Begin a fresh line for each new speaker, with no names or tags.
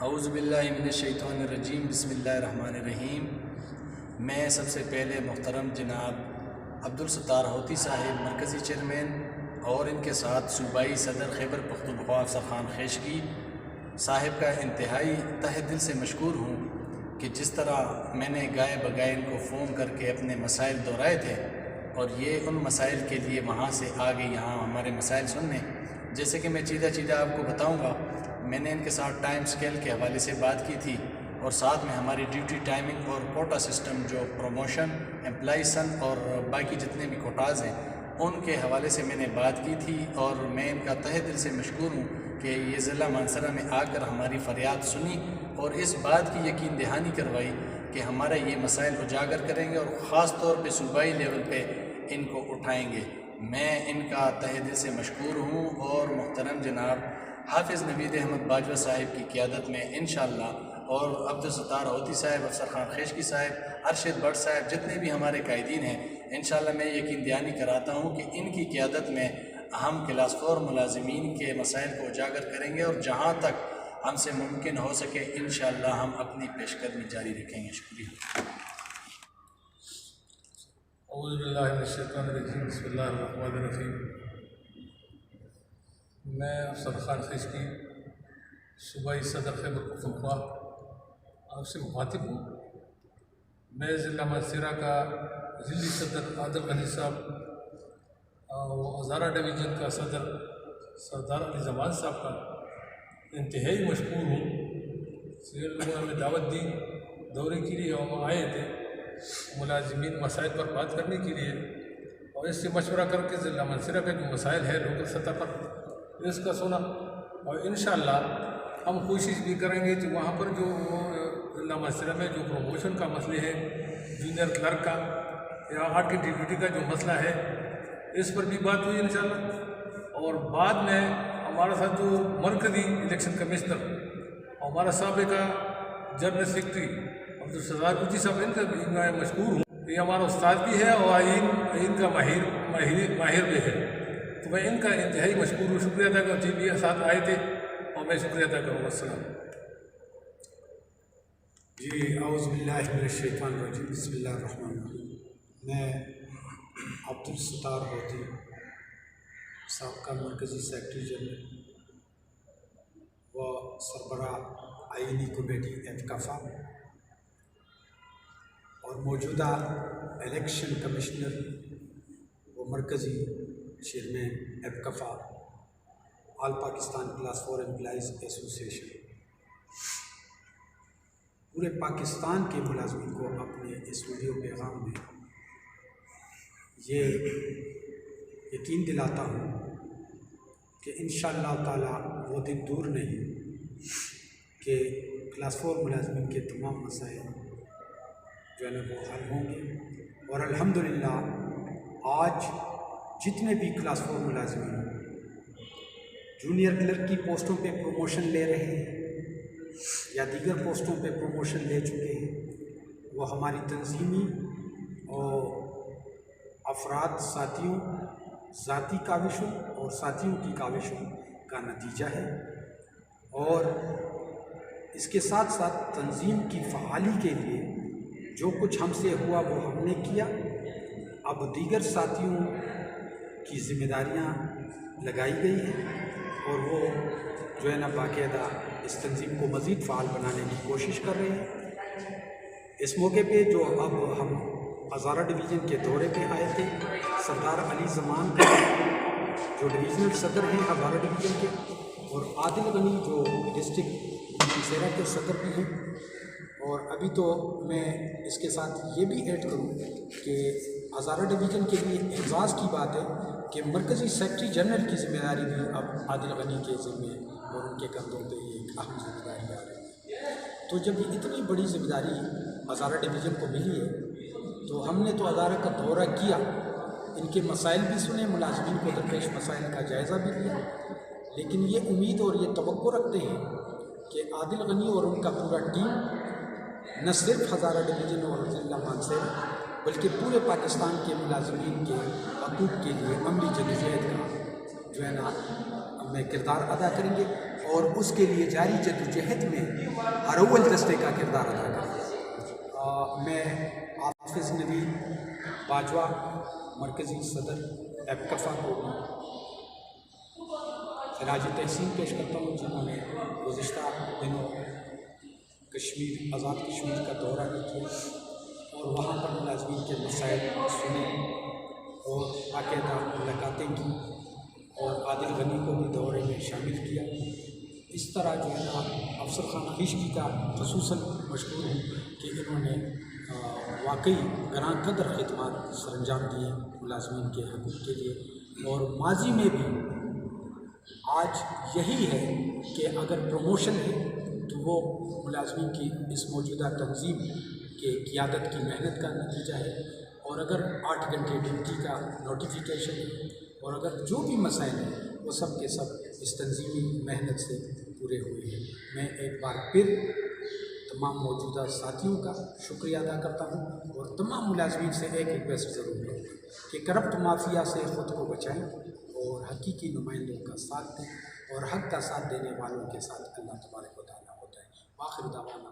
औज़ुबिल्लाहिमिनश्शैतानिर्रजीम बिस्मिल्लाहिर्रहमानिर्रहीम। मैं सबसे पहले मुहतरम जनाब अब्दुल सत्तार होती साहिब मरकज़ी चेयरमैन और इनके साथ सूबाई सदर खैबर पख्तूनख्वा अफसर ख़ान खैशकी साहिब का इंतहाई तहे दिल से मशकूर हूँ कि जिस तरह मैंने गाय बगाए इनको फ़ोन करके अपने मसाइल दोहराए थे और ये उन मसाइल के लिए वहाँ से आगे यहाँ हमारे मसाइल सुनने। जैसे कि मैं चीज़ा आपको बताऊँगा, मैंने इनके साथ टाइम स्केल के हवाले से बात की थी और साथ में हमारी ड्यूटी टाइमिंग और कोटा सिस्टम जो प्रमोशन एम्प्लॉयसन और बाकी जितने भी कोटाज़ हैं उनके हवाले से मैंने बात की थी। और मैं इनका तहे दिल से मशकूर हूँ कि ये ज़िला मानसरा में आकर हमारी फ़रियाद सुनी और इस बात की यकीन दहानी करवाई कि हमारा ये मसाइल उजागर करेंगे और ख़ास तौर पे सूबाई लेवल पे इनको उठाएंगे। मैं इनका तहे दिल से मशकूर हूँ और मुहतरम जनाब हाफिज़ नवीद अहमद बाजवा साहिब की क़ियादत में इंशाअल्लाह और अब्दुल सत्तार होती साहिब, अफसर ख़ान खैशकी साहिब, अरशद भट्ट साहिब, जितने भी हमारे कायदीन हैं, इंशाअल्लाह मैं यकीन दहानी कराता हूँ कि इनकी क़ियादत में हम क्लास 4 मुलाजिमीन के मसाइल को उजागर करेंगे और जहाँ तक हमसे मुमकिन हो सके इंशाअल्लाह हम अपनी पेशकदमी जारी रखेंगे। शुक्रिया।
औज़ुबिल्लाहिमिनश्शैतानिर्रजीम बिस्मिल्लाहिर्रहमानिर्रहीम। मैं अफसर ख़ान खैशकी सूबाई सदर खैबर पख्तूनख्वा आपसे मुखातिब हूँ। मैं ज़िला मानसरा का ज़िली सदर आदिल गनी साहब वो हज़ारा डिवीज़न का सदर सरदार अली ज़मान साहब का इंतहाई मशकूर हूँ। ये लोगों ने हमें दावत दी दौरे के लिए, हम आए थे मुलाजिमीन मसाइल पर बात करने के लिए और इससे मशवरा करके ज़िला मानसरा का जो मसाइल है लोकल सतह पर इसका सुना और इंशाअल्लाह हम कोशिश भी करेंगे कि वहाँ पर जो ज़िला मानसरा में जो प्रमोशन का मसले है, जूनियर क्लर्क का या आर्ट की ड्यूटी का जो मसला है, इस पर भी बात हुई इंशाअल्लाह। और बाद में हमारे साथ जो मरकज़ी इलेक्शन कमिश्नर और हमारा साबिका जनरल सेक्रेटरी अब्दुल सत्तार होती साहब, इनका भी मैं मशकूर हूँ। ये हमारा उस्ताद भी है और आइन का माहिर भी है, तो मैं इनका इंतहाई मशकूर हूँ। शुक्रिया अदा कर जी भी साथ आए थे और मैं शुक्रिया अदा करूँगा। अस्सलाम
जी। औज़ुबिल्लाहिमिनश्शैतानिर्रजीम बिस्मिल्लाहिर्रहमानिर्रहीम। मैं अब्दुल सत्तार होती साबका मरकज़ी सेक्रेटरी जनरल व सरबरा आइनी कमेटी एतकाफ़ा और मौजूदा इलेक्शन कमिश्नर व मरकज़ी चेयरमैन एतकाफ़ा all Pakistan class 4 employees association पूरे पाकिस्तान के मुलाज़िमीन को अपने इस वीडियो पैगाम में ये यकीन दिलाता हूँ कि इंशाअल्लाह ताला वो दिन दूर नहीं कि क्लास 4 मुलाज़िमीन के तमाम मसाइल जो है ना वो हल होंगे। और अल्हम्दुलिल्लाह आज जितने भी क्लास 4 मुलाज़िमीन जूनियर क्लर्क की पोस्टों पे प्रमोशन ले रहे हैं या दीगर पोस्टों पे प्रमोशन ले चुके हैं, वो हमारी तंजीमी और अफराद साथियों, ज़ाती काविशों और साथियों की काविशों का नतीजा है। और इसके साथ साथ तंजीम की फ़आली के लिए जो कुछ हमसे हुआ वो हमने किया। अब दीगर साथियों की ज़िम्मेदारियाँ लगाई गई हैं और वो जो है ना बाकायदा इस तंजीम को मज़ीद फ़ाल बनाने की कोशिश कर रहे हैं। इस मौके पे जो अब हम हज़ारा डिवीज़न के दौरे पे आए थे, सरदार अली ज़मान का जो डिवीज़नल सदर हैं हज़ारा डिवीज़न के, और आदिल गनी जो डिस्ट्रिक्ट मानसरा के सदर भी हैं। और अभी तो मैं इसके साथ ये भी ऐड करूँ कि हज़ारा डिवीज़न के लिए एजाज़ की बात है कि मरकज़ी सेक्रेटरी जनरल की ज़िम्मेदारी भी अब आदिल गनी के ज़िम्मे और उनके कंधों पे एक अहम ज़िम्मेदारी आ रही है। तो जब ये इतनी बड़ी ज़िम्मेदारी हज़ारा डिवीज़न को मिली है तो हमने तो हज़ारा का दौरा किया, इनके मसाइल भी सुने, मुलाज़िमीन को दरपेश मसाइल का जायज़ा भी लिया, लेकिन ये उम्मीद और ये तवक्को रखते हैं कि आदिल गनी और उनका पूरा टीम न सिर्फ हज़ारा डिवीज़न और ज़िला मानसरा बल्कि पूरे पाकिस्तान के मुलाज़िमीन के हकूक़ के लिए अमली जदोजहद का जो है ना में किरदार अदा करेंगे और उसके लिए जारी जद्दोजहद में अरवल दस्ते का किरदार अदा करें। मैं हाफिज़ नबी बाजवा मरकज़ी सदर एपकफ़ा को खराज तहसीन पेश करता हूँ, जिन्होंने गुज़िश्ता दिनों कश्मीर आज़ाद कश्मीर का दौरा भी किया और वहाँ पर मुलाज़मीन के मसाइल सुने और बाकायदा मुलाकातें की और आदिल गनी को भी दौरे में शामिल किया। इस तरह जो है ना अफसर खान खिश्की का ख़ुसूसन मशहूर हूँ कि इन्होंने वाकई ग्रां कदर खिदमत सरअंजाम दिए मुलाज़मीन के हकूक़ के लिए। और माजी में भी आज यही है कि अगर प्रमोशन है तो वो मुलाज़मीन की इस मौजूदा तंजीम के क़ियादत की मेहनत का नतीजा है। और अगर 8 घंटे ड्यूटी का नोटिफिकेशन है और अगर जो भी मसाइल हैं वो सब के सब इस तंजीमी मेहनत से पूरे हुए हैं। मैं एक बार फिर तमाम मौजूदा साथियों का शुक्रिया अदा करता हूँ और तमाम मुलाज़मीन से एक रिक्वेस्ट ज़रूर करूँगा कि करप्ट माफिया से ख़ुद को बचाएं और हकीकी नुमाइंदों का साथ दें और हक़ का साथ देने वालों के साथ अल्लाह तबारक व तआला होता है। आखिर दावाना